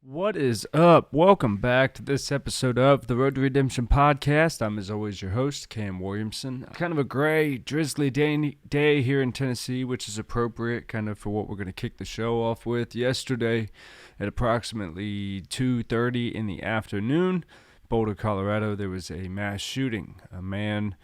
What is up? Welcome back to this episode of the Road to Redemption podcast. I'm, as always, your host, Cam Williamson. Kind of a gray, drizzly day here in Tennessee, which is appropriate kind of for what we're going to kick the show off with. Yesterday, at approximately 2:30 in the afternoon, Boulder, Colorado, there was a mass shooting. A man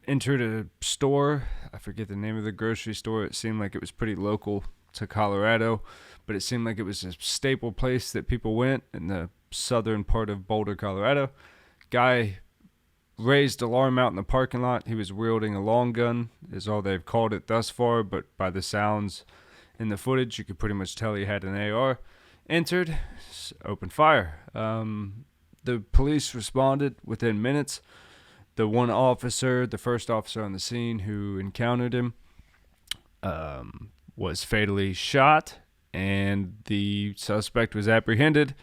entered a store. I forget the name of the grocery store. It seemed like it was pretty local to Colorado, but it seemed like it was a staple place that people went in the southern part of Boulder, Colorado. Guy raised alarm out in the parking lot. He was wielding a long gun, is all they've called it thus far, but by the sounds in the footage, you could pretty much tell he had an AR. Entered, opened fire. The police responded within minutes. The one officer, the first officer on the scene who encountered him, was fatally shot, and the suspect was apprehended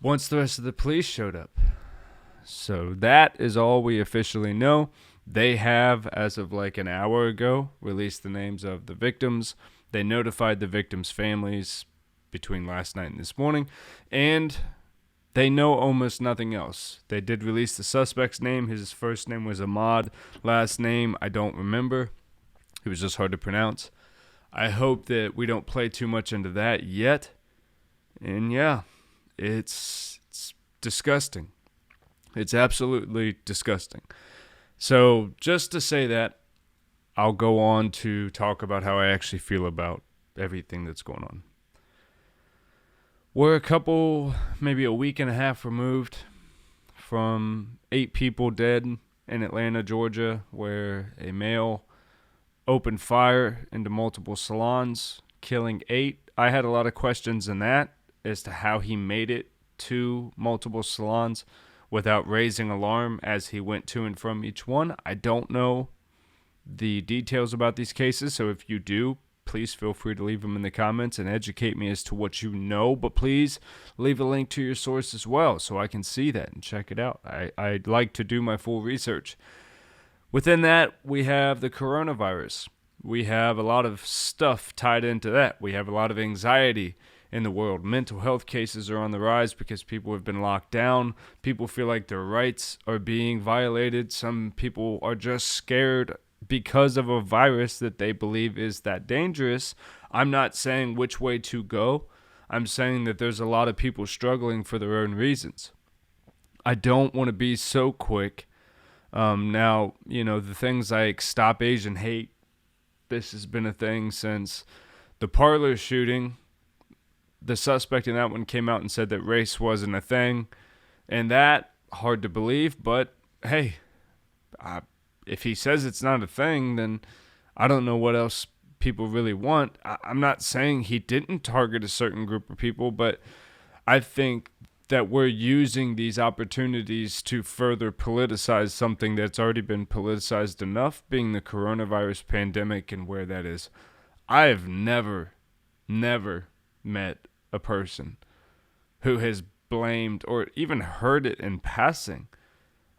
once the rest of the police showed up. So that is all we officially know. They have, as of like an hour ago, released the names of the victims. They notified the victims' families between last night and this morning, and they know almost nothing else. They did release the suspect's name. His first name was Ahmad. Last name, I don't remember. It was just hard to pronounce. I hope that we don't play too much into that yet. And yeah, it's disgusting. It's absolutely disgusting. So just to say that, I'll go on to talk about how I actually feel about everything that's going on. We're maybe a week and a half removed from 8 people dead in Atlanta, Georgia, where a male opened fire into multiple salons, killing 8. I had a lot of questions in that as to how he made it to multiple salons without raising alarm as he went to and from each one. I don't know the details about these cases, so if you do, please feel free to leave them in the comments and educate me as to what you know, but please leave a link to your source as well so I can see that and check it out. I'd like to do my full research. Within that, we have the coronavirus. We have a lot of stuff tied into that. We have a lot of anxiety in the world. Mental health cases are on the rise because people have been locked down. People feel like their rights are being violated. Some people are just scared because of a virus that they believe is that dangerous. I'm not saying which way to go. I'm saying that there's a lot of people struggling for their own reasons. I don't want to be so quick. Now, the things like Stop Asian Hate, this has been a thing since the Parlor shooting. The suspect in that one came out and said that race wasn't a thing. And that, hard to believe, but hey, if he says it's not a thing, then I don't know what else people really want. I'm not saying he didn't target a certain group of people, but I think that we're using these opportunities to further politicize something that's already been politicized enough, being the coronavirus pandemic and where that is. I have never met a person who has blamed or even heard it in passing.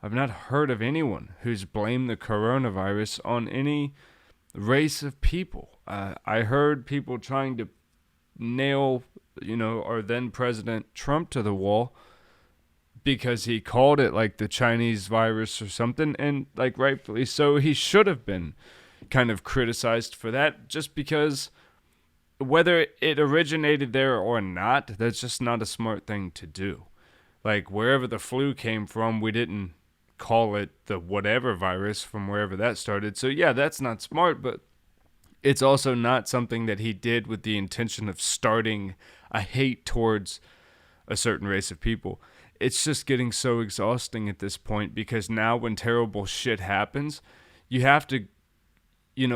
I've not heard of anyone who's blamed the coronavirus on any race of people. I heard people trying to nail our then President Trump to the wall because he called it like the Chinese virus or something, and like rightfully so, he should have been kind of criticized for that, just because whether it originated there or not, that's just not a smart thing to do. Like wherever the flu came from, we didn't call it the whatever virus from wherever that started. So yeah, that's not smart, but it's also not something that he did with the intention of starting a hate towards a certain race of people. It's just getting so exhausting at this point, because now when terrible shit happens, you have to,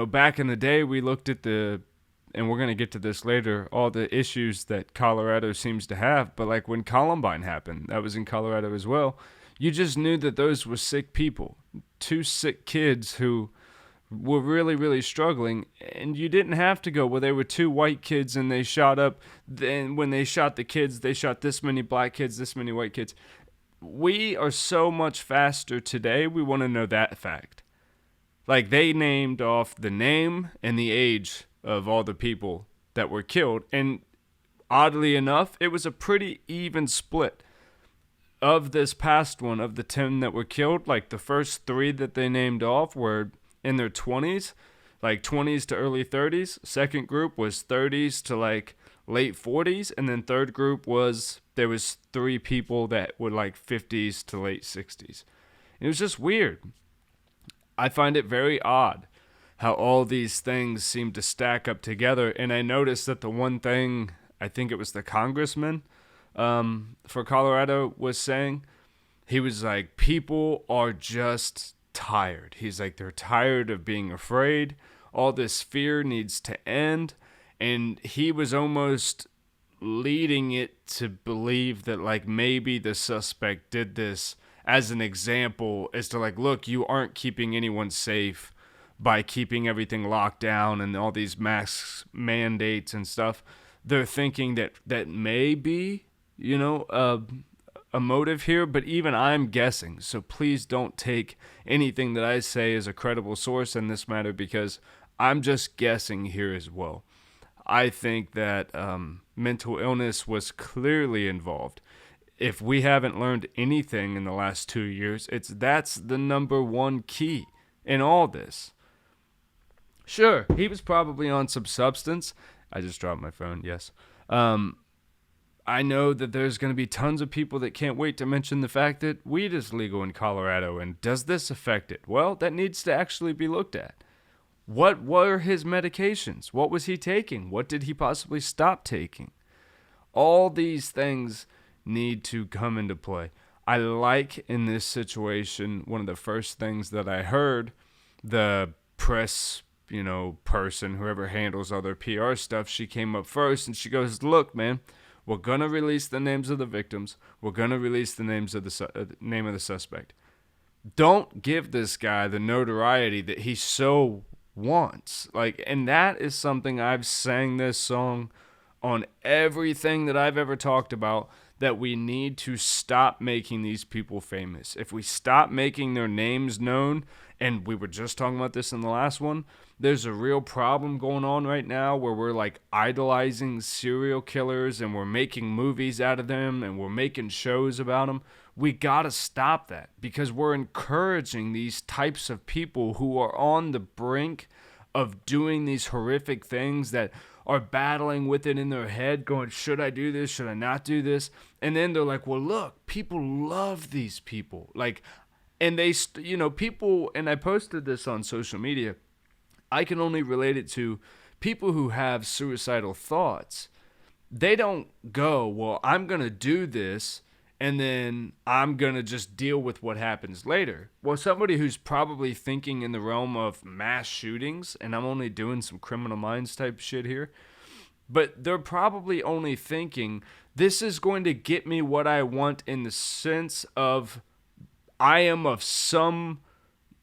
back in the day we looked at and we're going to get to this later, all the issues that Colorado seems to have. But like when Columbine happened, that was in Colorado as well. You just knew that those were sick people, 2 sick kids who were really, really struggling, and you didn't have to go, well, they were 2 white kids and they shot up, then when they shot the kids, they shot this many black kids, this many white kids. We are so much faster today, we want to know that fact. Like, they named off the name and the age of all the people that were killed, and Oddly enough, it was a pretty even split. Of this past one, of the 10 that were killed, like the first 3 that they named off were in their 20s, like 20s to early 30s. Second group was 30s to like late 40s, and then third group was there was 3 people that were like 50s to late 60s. It was just weird. I find it very odd how all these things seem to stack up together, and I noticed that the one thing, I think it was the congressman for Colorado was saying, he was like, people are just tired. He's like, they're tired of being afraid. All this fear needs to end. And he was almost leading it to believe that like maybe the suspect did this as an example, as to like, look, you aren't keeping anyone safe by keeping everything locked down and all these masks mandates and stuff. They're thinking that maybe, a motive here, but even I'm guessing. So please don't take anything that I say as a credible source in this matter, because I'm just guessing here as well. I think that mental illness was clearly involved. If we haven't learned anything in the last 2 years, that's the number one key in all this. Sure, he was probably on some substance. I just dropped my phone, yes. I know that there's going to be tons of people that can't wait to mention the fact that weed is legal in Colorado, and does this affect it? Well, that needs to actually be looked at. What were his medications? What was he taking? What did he possibly stop taking? All these things need to come into play. I like in this situation, one of the first things that I heard, the press, person, whoever handles other PR stuff, she came up first and she goes, look, man, we're going to release the names of the victims. We're going to release the names of the name of the suspect. Don't give this guy the notoriety that he so wants. And that is something I've sang this song on everything that I've ever talked about, that we need to stop making these people famous. If we stop making their names known, and we were just talking about this in the last one, there's a real problem going on right now where we're like idolizing serial killers and we're making movies out of them and we're making shows about them. We gotta stop that, because we're encouraging these types of people who are on the brink of doing these horrific things, that are battling with it in their head, going, should I do this? Should I not do this? And then they're like, well, look, people love these people. And they, people, and I posted this on social media, I can only relate it to people who have suicidal thoughts. They don't go, well, I'm going to do this, and then I'm going to just deal with what happens later. Well, somebody who's probably thinking in the realm of mass shootings, and I'm only doing some Criminal Minds type shit here, but they're probably only thinking, this is going to get me what I want, in the sense of I am of some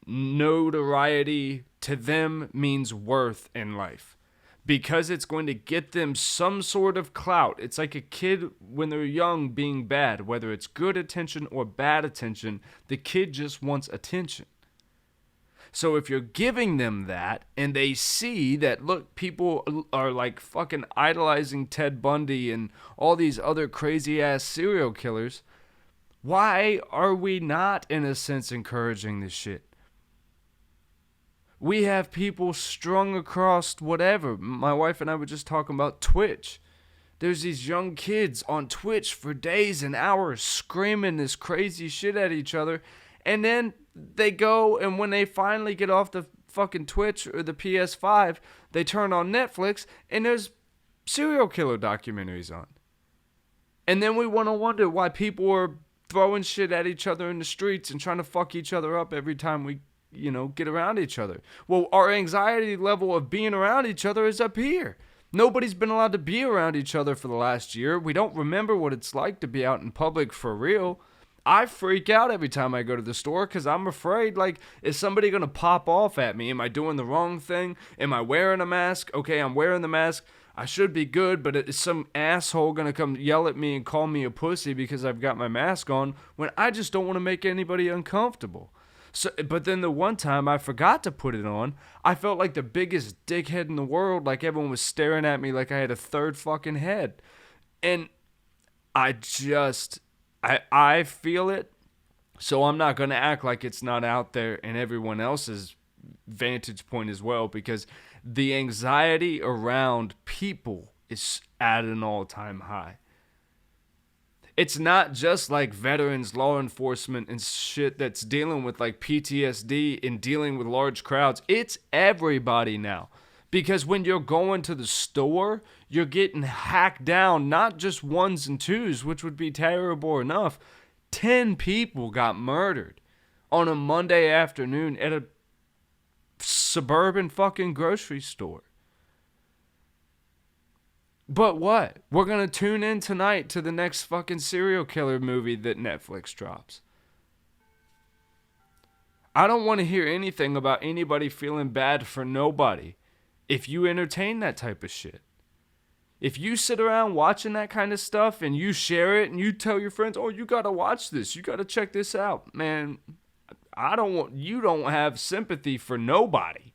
notoriety to them, means worth in life, because it's going to get them some sort of clout. It's like a kid when they're young being bad, whether it's good attention or bad attention, the kid just wants attention. So if you're giving them that and they see that, look, people are like fucking idolizing Ted Bundy and all these other crazy ass serial killers, why are we not, in a sense, encouraging this shit? We have people strung across whatever. My wife and I were just talking about Twitch. There's these young kids on Twitch for days and hours screaming this crazy shit at each other. And then they go, and when they finally get off the fucking Twitch or the PS5, they turn on Netflix and there's serial killer documentaries on. And then we want to wonder why people are throwing shit at each other in the streets and trying to fuck each other up every time we, get around each other. Well, our anxiety level of being around each other is up here. Nobody's been allowed to be around each other for the last year. We don't remember what it's like to be out in public for real. I freak out every time I go to the store because I'm afraid, is somebody going to pop off at me? Am I doing the wrong thing? Am I wearing a mask? Okay, I'm wearing the mask. I should be good, but is some asshole going to come yell at me and call me a pussy because I've got my mask on, when I just don't want to make anybody uncomfortable? So, but then the one time I forgot to put it on, I felt like the biggest dickhead in the world, like everyone was staring at me like I had a third fucking head. And I feel it, so I'm not going to act like it's not out there in everyone else's vantage point as well, because the anxiety around people is at an all-time high. It's not just like veterans, law enforcement, and shit that's dealing with like PTSD and dealing with large crowds. It's everybody now. Because when you're going to the store, you're getting hacked down, not just ones and twos, which would be terrible enough. 10 people got murdered on a Monday afternoon at a suburban fucking grocery store. But what? We're going to tune in tonight to the next fucking serial killer movie that Netflix drops. I don't want to hear anything about anybody feeling bad for nobody if you entertain that type of shit. If you sit around watching that kind of stuff and you share it and you tell your friends, oh, you got to watch this, you got to check this out, man, you don't have sympathy for nobody.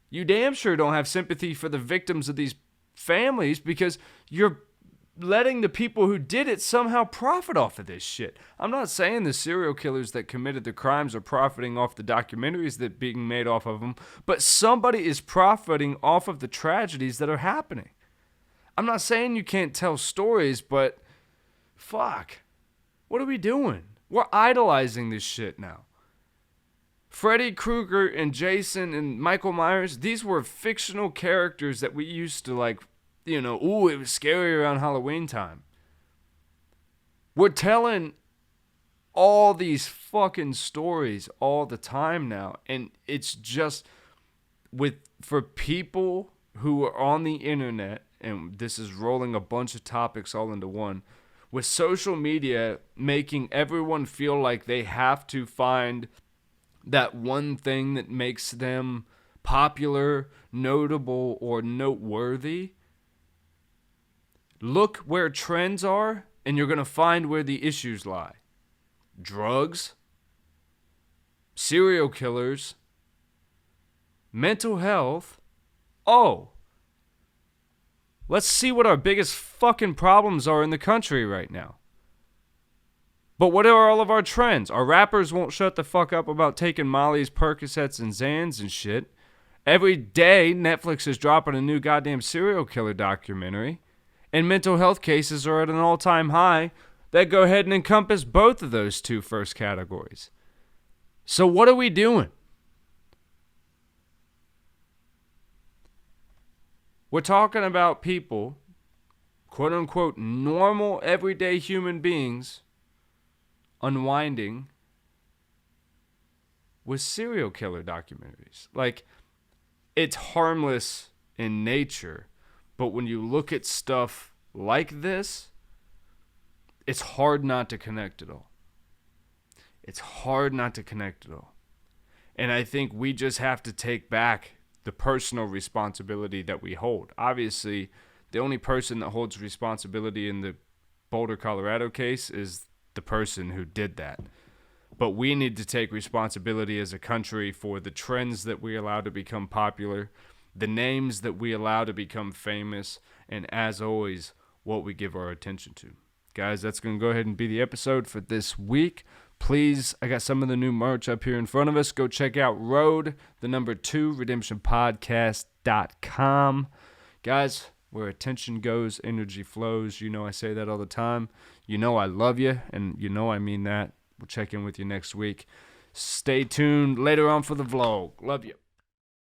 You damn sure don't have sympathy for the victims of these families, because you're letting the people who did it somehow profit off of this shit. I'm not saying the serial killers that committed the crimes are profiting off the documentaries that are being made off of them, but somebody is profiting off of the tragedies that are happening. I'm not saying you can't tell stories, but fuck. What are we doing? We're idolizing this shit now. Freddy Krueger and Jason and Michael Myers, these were fictional characters that we used to like, ooh, it was scary around Halloween time. We're telling all these fucking stories all the time now. And it's just for people who are on the internet, and this is rolling a bunch of topics all into one, with social media making everyone feel like they have to find that one thing that makes them popular, notable, or noteworthy. Look where trends are, and you're going to find where the issues lie. Drugs, serial killers, mental health. Oh, let's see what our biggest fucking problems are in the country right now. But what are all of our trends? Our rappers won't shut the fuck up about taking Molly's, Percocets, and Xans and shit. Every day, Netflix is dropping a new goddamn serial killer documentary. And mental health cases are at an all-time high that go ahead and encompass both of those two first categories. So what are we doing? We're talking about people, quote-unquote, normal, everyday human beings, unwinding with serial killer documentaries. Like, it's harmless in nature, but when you look at stuff like this, it's hard not to connect it all. It's hard not to connect it all. And I think we just have to take back the personal responsibility that we hold. Obviously, the only person that holds responsibility in the Boulder, Colorado case is the person who did that. But we need to take responsibility as a country for the trends that we allow to become popular, the names that we allow to become famous, and as always, what we give our attention to. Guys, that's going to go ahead and be the episode for this week. Please, I got some of the new merch up here in front of us. Go check out Road, 2, redemptionpodcast.com. Guys, where attention goes, energy flows. You know I say that all the time. You know I love you, and you know I mean that. We'll check in with you next week. Stay tuned later on for the vlog. Love you.